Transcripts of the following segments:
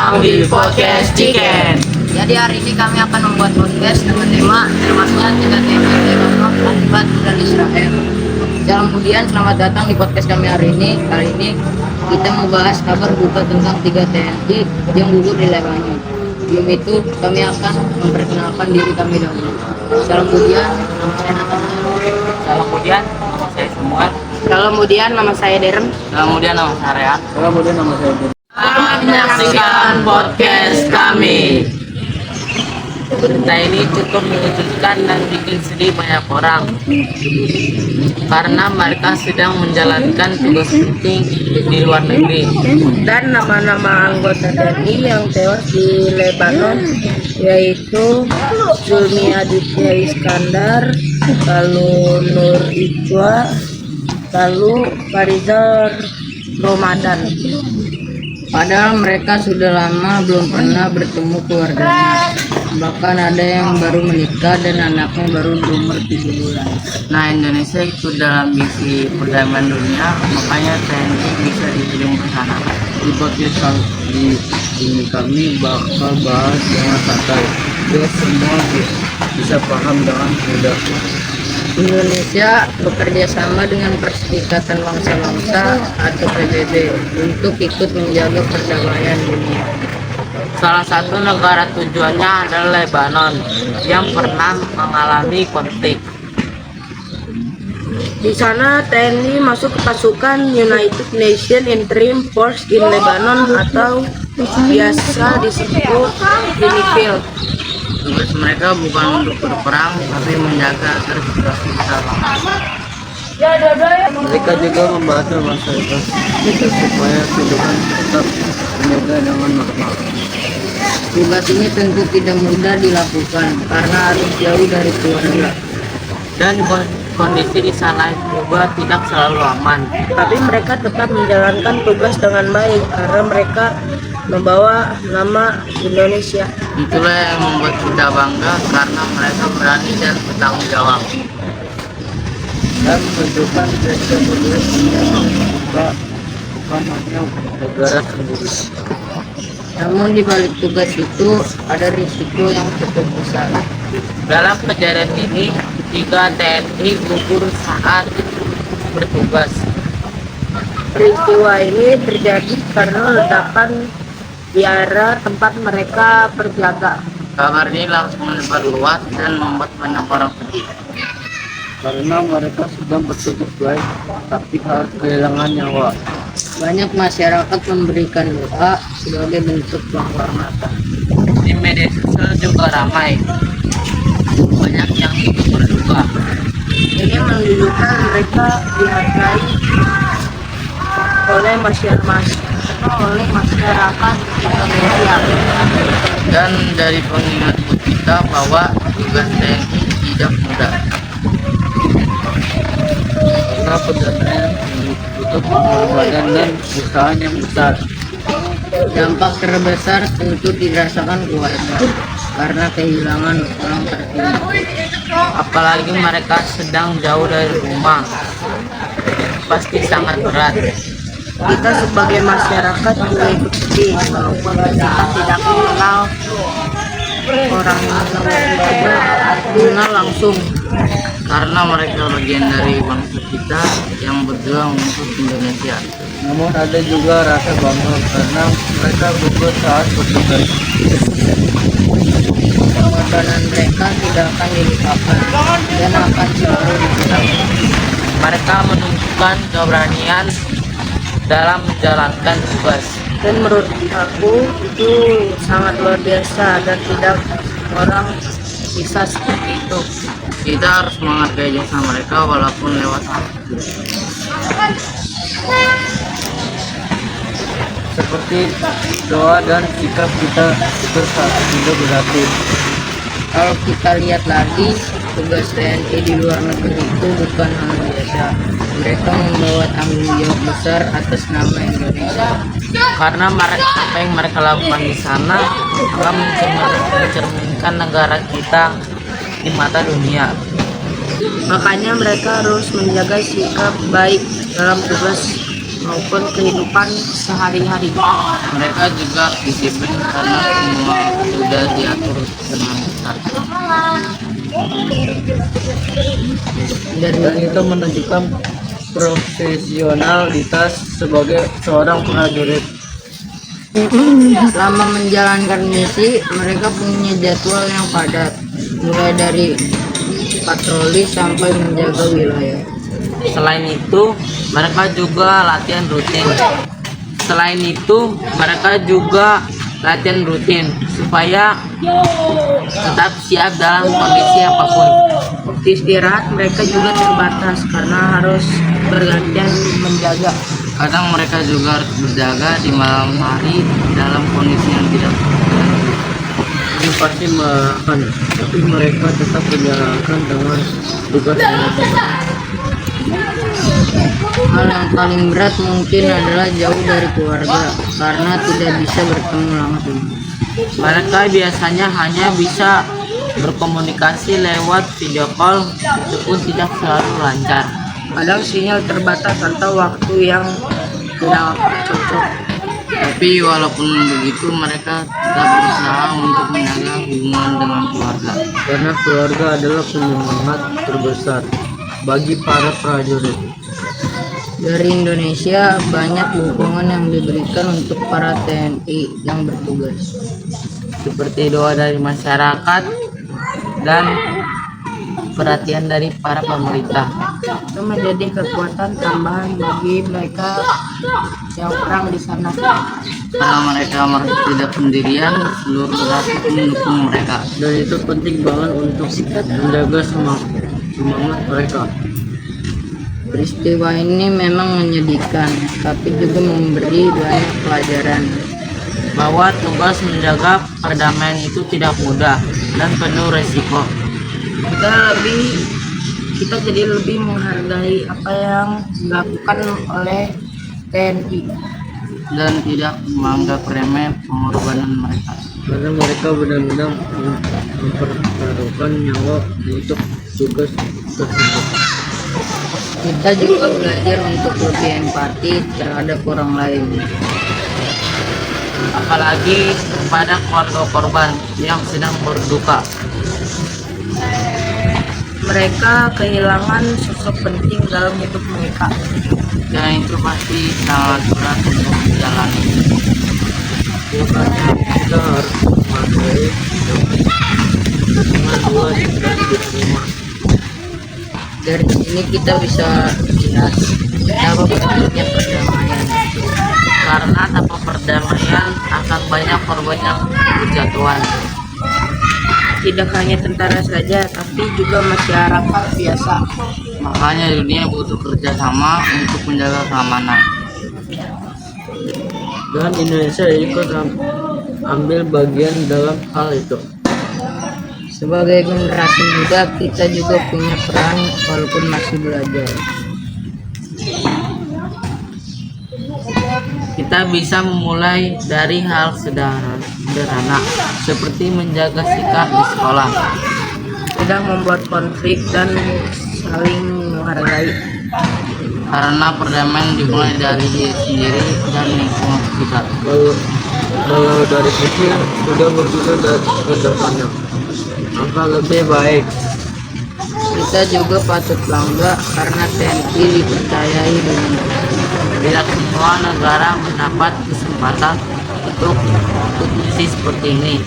datang di podcast Chicken. Jadi hari ini kami akan membuat podcast dengan tema termasuknya 3 tema akibat dan Israel. Kemudian selamat datang di podcast kami hari ini. Kali ini kita membahas kabar duka tentang 3 TNI yang gugur di Lebanon. Sebelum itu kami akan memperkenalkan diri kami dahulu. Kemudian nama saya Samuel. Kemudian nama saya Deren. Kemudian nama saya Rehan. Kemudian nama saya Ben. Selamat menyaksikan podcast kami. Berita ini cukup mengejutkan dan bikin sedih banyak orang karena mereka sedang menjalankan tugas penting di luar negeri. Dan nama-nama anggota TNI yang tewas di Lebanon yaitu Zulmi Aditya Iskandar, lalu Nur Ijwa, lalu Farizal Ramadan. Padahal mereka sudah lama belum pernah bertemu keluarganya. Bahkan ada yang baru menikah dan anaknya baru berumur 7 bulan. Nah, Indonesia itu dalam misi perdamaian dunia, makanya TNI bisa dikirim ke sana. Di podcast kali ini kami bakal bahas dengan santai biar semua bisa paham dengan mudah. Indonesia bekerja sama dengan Perserikatan Bangsa-Bangsa atau PBB untuk ikut menjaga perdamaian dunia. Salah satu negara tujuannya adalah Lebanon yang pernah mengalami konflik. Di sana TNI masuk ke pasukan United Nations Interim Force in Lebanon atau biasa disebut UNIFIL. Tugas mereka bukan untuk berperang, tapi menjaga agar situasi bisa aman. Mereka juga membahas masyarakat kita supaya kehidupan tetap terjaga dengan normal. Tugas ini tentu tidak mudah dilakukan karena harus jauh dari keluarga. Dan kondisi di sana juga tidak selalu aman. Tapi mereka tetap menjalankan tugas dengan baik karena mereka membawa nama Indonesia. Itulah yang membuat kita bangga karena mereka berani dan bertanggung jawab. Dan menunjukkan mereka berdua bukan hanya negara sendiri. Namun di balik tugas itu ada risiko yang cukup besar. Dalam kejadian ini, 3 TNI gugur saat bertugas. Peristiwa ini terjadi karena ledakan di area tempat mereka berjaga. Kabar ini langsung menyebar luas dan membuat banyak orang sedih. Karena mereka sedang bertugas baik, tapi harus kehilangan nyawa. Banyak masyarakat memberikan doa sebagai bentuk penghormatan. Di media sosial juga ramai. Banyak yang ikut berduka. Ini menunjukkan mereka dihargai oleh masyarakat Indonesia. Dan dari pengingat kita bahwa tugas TNI tidak mudah. Karena perdamaian butuh pengorbanan dan usaha yang besar. Dampak terbesar tentu dirasakan keluarga karena kehilangan orang tercinta. Apalagi mereka sedang jauh dari rumah. Pasti sangat berat. Kita sebagai masyarakat juga ikut sedih walaupun kita tidak mengenal orang mengenal langsung. Karena mereka bagian dari bangsa kita yang berjuang untuk Indonesia. Namun ada juga rasa bangga karena mereka gugur saat bertugas. Pengorbanan mereka tidak akan dilupakan dan akan selalu dikenang. Mereka menunjukkan keberanian dalam menjalankan tugas. Dan menurut aku itu sangat luar biasa dan tidak orang bisa seperti itu. Kita harus menghargai jasa mereka walaupun lewat waktu. Seperti doa dan sikap kita saat sudah berhasil. Kalau kita lihat lagi, tugas TNI di luar negeri itu bukan hal biasa. Mereka membawa tanggung jawab besar atas nama Indonesia. Karena apa yang mereka lakukan di sana akan mencerminkan negara kita di mata dunia. Makanya mereka harus menjaga sikap baik dalam tugas maupun kehidupan sehari-hari. Mereka juga disiplin karena semua sudah diatur dengan ketat. Dan itu menunjukkan profesionalitas sebagai seorang prajurit. Selama menjalankan misi, mereka punya jadwal yang padat, mulai dari patroli sampai menjaga wilayah. Selain itu, mereka juga latihan rutin supaya tetap siap dalam kondisi apapun. Waktu istirahat mereka juga terbatas karena harus bergantian menjaga. Kadang mereka juga harus berjaga di malam hari dalam kondisi yang tidak Ini pasti melelahkan, tapi mereka tetap menjalankan dengan tugas yang berat. Hal yang paling berat mungkin adalah jauh dari keluarga karena tidak bisa bertemu langsung. Mereka biasanya hanya bisa berkomunikasi lewat video call, itu pun tidak selalu lancar. Kadang sinyal terbatas atau waktu yang tidak cocok. Tapi walaupun begitu, mereka tetap berusaha untuk menjaga hubungan dengan keluarga. Karena keluarga adalah penyemangat terbesar bagi para prajurit. Dari Indonesia, banyak dukungan yang diberikan untuk para TNI yang bertugas. Seperti doa dari masyarakat dan perhatian dari para pemerintah. Itu menjadi kekuatan tambahan bagi mereka yang perang di sana. Karena mereka merasa tidak sendirian, seluruh negara mendukung mereka. Dan itu penting banget untuk menjaga semangat mereka. Peristiwa ini memang menyedihkan, tapi juga memberi banyak pelajaran. Bahwa tugas menjaga perdamaian itu tidak mudah dan penuh resiko. Kita jadi lebih menghargai apa yang dilakukan oleh TNI. Dan tidak menganggap remeh pengorbanan mereka. Karena mereka benar-benar mempertaruhkan nyawa untuk tugas tersebut. Kita juga belajar untuk lebih empati terhadap orang lain. Apalagi kepada keluarga korban yang sedang berduka. Mereka kehilangan sosok penting dalam hidup mereka. Dan itu pasti sangat berat untuk dijalani. Makanya kita harus menghargai dengan luas dan diterima. Dari sini kita bisa lihat betapa pentingnya perdamaian. Karena tanpa perdamaian akan banyak korban yang berjatuhan. Tidak hanya tentara saja, tapi juga masyarakat biasa. Makanya dunia butuh kerjasama untuk menjaga keamanan. Dan Indonesia ikut ambil bagian dalam hal itu. Sebagai generasi muda, kita juga punya peran walaupun masih belajar. Kita bisa memulai dari hal sederhana seperti menjaga sikap di sekolah. Tidak membuat konflik dan saling menghargai. Karena perdamaian dimulai dari diri sendiri dan lingkungan sekitar. Kalau dari kecil sudah berpikir ke depannya, maka lebih baik. Kita juga patut bangga karena TNI dipercayai dunia. Tidak semua negara mendapat kesempatan untuk misi seperti ini.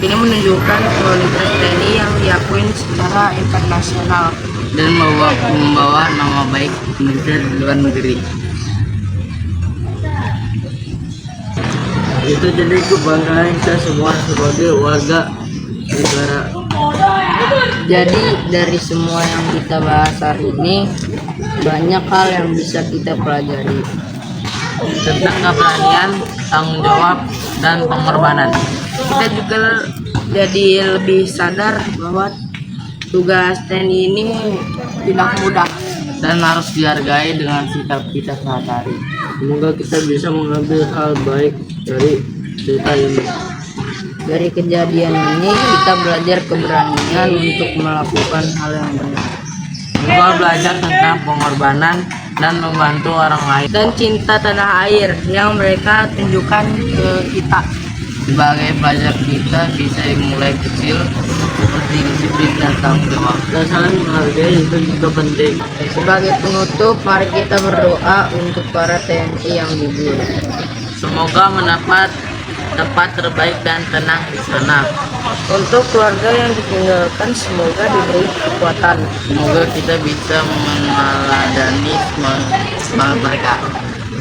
Ini menunjukkan kualitas TNI yang diakui secara internasional. Dan membawa nama baik Indonesia di luar negeri. Itu jadi kebanggaan kita semua sebagai warga negara. Jadi dari semua yang kita bahas hari ini, banyak hal yang bisa kita pelajari. Tentang keberanian, tanggung jawab, dan pengorbanan. Kita juga jadi lebih sadar bahwa tugas TNI ini tidak mudah. Dan harus dihargai dengan sikap kita sehari-hari. Semoga kita bisa mengambil hal baik dari cerita ini. Dari kejadian ini, kita belajar keberanian untuk melakukan hal yang benar. Juga belajar tentang pengorbanan dan membantu orang lain. dan cinta tanah air yang mereka tunjukkan ke kita. Sebagai pelajar kita bisa mulai kecil seperti disiplin dan tanggung jawab. Dan saling menghargai itu juga penting. Sebagai penutup, mari kita berdoa untuk para TNI yang gugur. Semoga mendapat tempat terbaik dan tenang di sana. Untuk keluarga yang ditinggalkan semoga diberi kekuatan. Semoga kita bisa meneladani semangat mereka.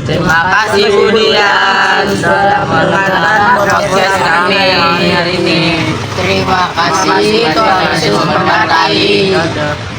Terima kasih Budian sudah menonton podcast kami hari ini. Terima kasih Tuhan Yesus memberkati.